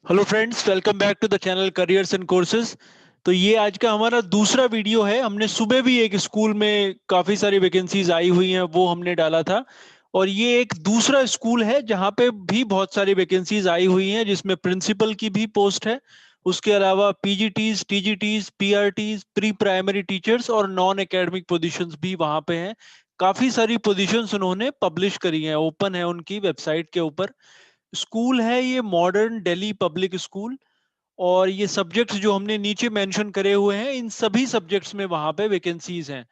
Hello friends, welcome back to the channel careers and courses. तो ये आज का हमारा दूसरा वीडियो है। हमने सुबह भी एक स्कूल में काफ़ी सारी वैकेंसीज आई हुई हैं, वो हमने डाला था। और ये एक दूसरा स्कूल है जहाँ पे भी बहुत सारी वैकेंसीज आई हुई हैं, जिसमें प्रिंसिपल की भी पोस्ट है। उसके अलावा PGTs, TGTs, PRTs, pre primary teachers और नॉन एकेडमिक पोजीशंस भी वहाँ पे हैं। काफ़ी सारी पोजीशंस उन्होंने पब्लिश करी हैं, ओपन है उनकी वेबसाइट के ऊपर। स्कूल है ये मॉडर्न दिल्ली पब्लिक स्कूल। और ये सब्जेक्ट्स जो हमने नीचे मेंशन करे हुए हैं, इन सभी सब्जेक्ट्स में वहां पे वैकेंसीज हैं।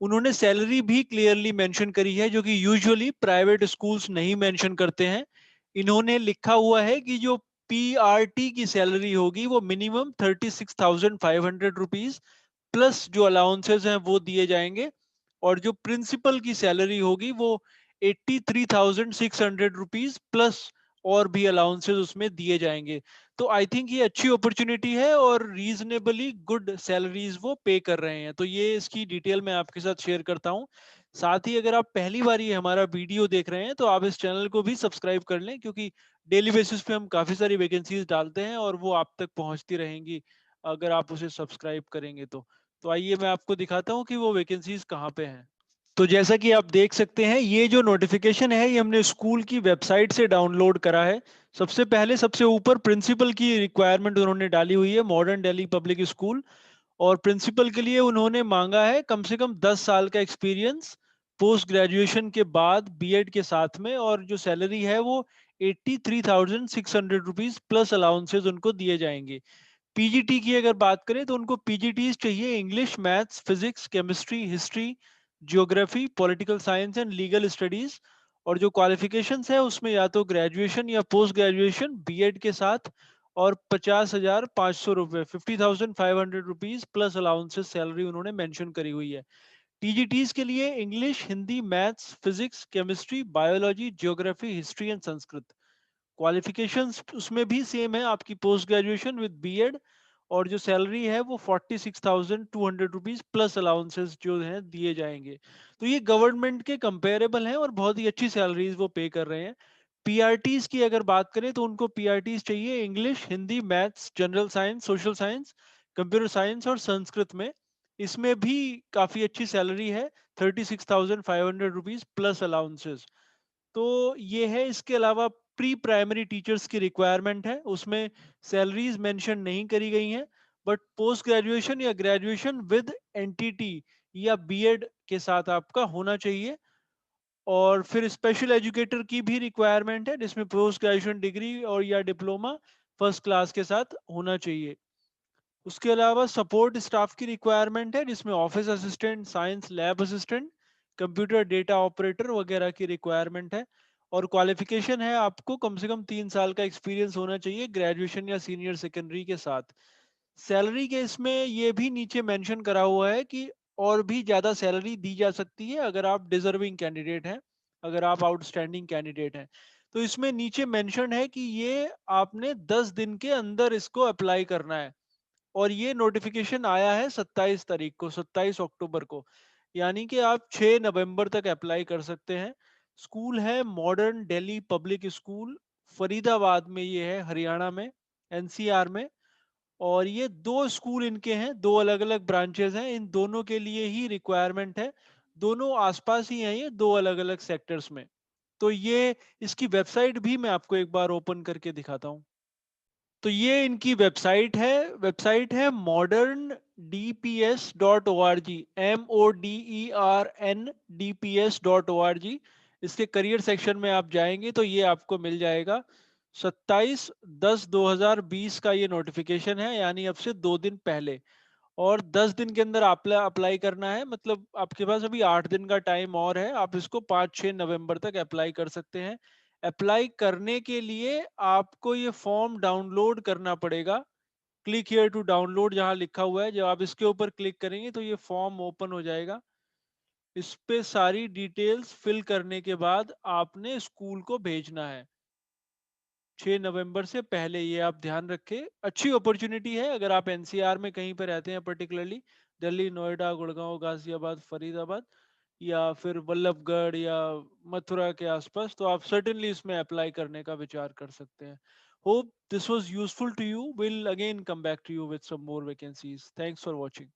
उन्होंने सैलरी भी क्लियरली मेंशन करी है, जो कि यूजुअली प्राइवेट स्कूल्स नहीं मेंशन करते हैं। इन्होंने लिखा हुआ है कि जो पीआरटी की सैलरी होगी वो मिनिमम 36,500 रुपीज प्लस जो अलाउंसेस हैं वो दिए जाएंगे। और जो प्रिंसिपल की सैलरी होगी वो 83,600 रुपीज प्लस और भी अलाउंसेस उसमें दिए जाएंगे। तो आई थिंक ये अच्छी अपॉर्चुनिटी है और रीजनेबली गुड सैलरीज वो पे कर रहे हैं। तो ये इसकी डिटेल मैं आपके साथ शेयर करता हूँ। साथ ही अगर आप पहली बार ये हमारा वीडियो देख रहे हैं तो आप इस चैनल को भी सब्सक्राइब कर लें, क्योंकि डेली बेसिस पे हम काफ़ी सारी वैकेंसीज डालते हैं और वो आप तक पहुंचती रहेंगी अगर आप उसे सब्सक्राइब करेंगे तो आइए मैं आपको दिखाता हूँ कि वो वैकेंसीज कहाँ पे हैं। तो जैसा कि आप देख सकते हैं, ये जो नोटिफिकेशन है ये हमने स्कूल की वेबसाइट से डाउनलोड करा है। सबसे पहले सबसे ऊपर प्रिंसिपल की रिक्वायरमेंट उन्होंने डाली हुई है, मॉडर्न दिल्ली पब्लिक स्कूल। और प्रिंसिपल के लिए उन्होंने मांगा है कम से कम 10 साल का एक्सपीरियंस पोस्ट ग्रेजुएशन के बाद बीएड के साथ में। और जो सैलरी है वो 83,600 रुपीज प्लस अलाउंसेज उनको दिए जाएंगे। पीजीटी की अगर बात करें तो उनको पीजीटी चाहिए, English, maths, physics, chemistry, history, geography, political science and legal studies. और जो क्वालिफिकेशंस है उसमें या तो ग्रेजुएशन या पोस्ट ग्रेजुएशन बीएड के साथ। और 50,500 रुपये, 50,500 रुपीज प्लस अलाउंसेस सैलरी उन्होंने मेंशन करी हुई है। टीजीटीज के लिए English, Hindi, maths, physics, chemistry, biology, geography, history and Sanskrit. Qualifications उसमें भी सेम है, आपकी पोस्ट ग्रेजुएशन विद बीएड। और जो सैलरी है वो 46,200 रुपीज प्लस अलाउंसेस जो हैं दिए जाएंगे। तो ये गवर्नमेंट के कंपेरेबल हैं और बहुत ही अच्छी सैलरीज वो पे कर रहे हैं। पीआरटीज की अगर बात करें तो उनको पीआरटीज चाहिए English, Hindi, maths, general science, social science, computer science और संस्कृत में। इसमें भी काफी अच्छी सैलरी है, 36,500 रुपीज प्लस अलाउंसेस। तो ये है। इसके अलावा प्री प्राइमरी टीचर्स की रिक्वायरमेंट है, उसमें सैलरीज मेंशन नहीं करी गई हैं। बट पोस्ट ग्रेजुएशन या ग्रेजुएशन विद एनटीटी या बीएड के साथ आपका होना चाहिए। और फिर स्पेशल एजुकेटर की भी रिक्वायरमेंट है, जिसमें पोस्ट ग्रेजुएशन डिग्री और या डिप्लोमा फर्स्ट क्लास के साथ होना चाहिए। उसके अलावा सपोर्ट स्टाफ की रिक्वायरमेंट है, जिसमें office assistant, science lab assistant, computer data operator वगैरह की रिक्वायरमेंट है। और क्वालिफिकेशन है, आपको कम से कम 3 साल का एक्सपीरियंस होना चाहिए ग्रेजुएशन या सीनियर सेकेंडरी के साथ। सैलरी के इसमें ये भी नीचे मेंशन करा हुआ है कि और भी ज़्यादा सैलरी दी जा सकती है अगर आप डिजर्विंग कैंडिडेट हैं, अगर आप आउटस्टैंडिंग कैंडिडेट हैं। तो इसमें नीचे मेंशन है कि ये आपने 10 दिन के अंदर इसको अप्लाई करना है। और ये नोटिफिकेशन आया है 27 तारीख को, 27 अक्टूबर को। यानी कि आप 6 नवंबर तक अप्लाई कर सकते हैं। स्कूल है modern Delhi public school, Faridabad में ये है, हरियाणा में, एनसीआर में। और ये दो स्कूल इनके हैं, दो अलग अलग ब्रांचेस हैं, इन दोनों के लिए ही रिक्वायरमेंट है। दोनों आसपास ही हैं, ये दो अलग अलग सेक्टर्स में। तो ये इसकी वेबसाइट भी मैं आपको एक बार ओपन करके दिखाता हूँ। तो ये इनकी वेबसाइट है modern dps.org, MODERNDPS.org। इसके करियर सेक्शन में आप जाएंगे तो ये आपको मिल जाएगा। 27/10/2020 का ये नोटिफिकेशन है, यानी अब से 2 दिन पहले। और 10 दिन के अंदर आप अप्लाई करना है, मतलब आपके पास अभी 8 दिन का टाइम और है। आप इसको 5-6 नवंबर तक अप्लाई कर सकते हैं। अप्लाई करने के लिए आपको ये फॉर्म डाउनलोड करना पड़ेगा। क्लिक हियर टू डाउनलोड जहां लिखा हुआ है, जब आप इसके ऊपर क्लिक करेंगे तो ये फॉर्म ओपन हो जाएगा। इस पे सारी डिटेल्स फिल करने के बाद आपने स्कूल को भेजना है 6 नवंबर से पहले। ये आप ध्यान रखें, अच्छी अपॉर्चुनिटी है अगर आप एनसीआर में कहीं पे रहते हैं, पर्टिकुलरली दिल्ली, नोएडा, गुड़गांव, गाजियाबाद, फरीदाबाद या फिर वल्लभगढ़ या मथुरा के आसपास, तो आप सर्टेनली इसमें अप्लाई करने का विचार कर सकते हैं। Hope this was useful to you. We'll again come back to you with some more vacancies. Thanks for watching.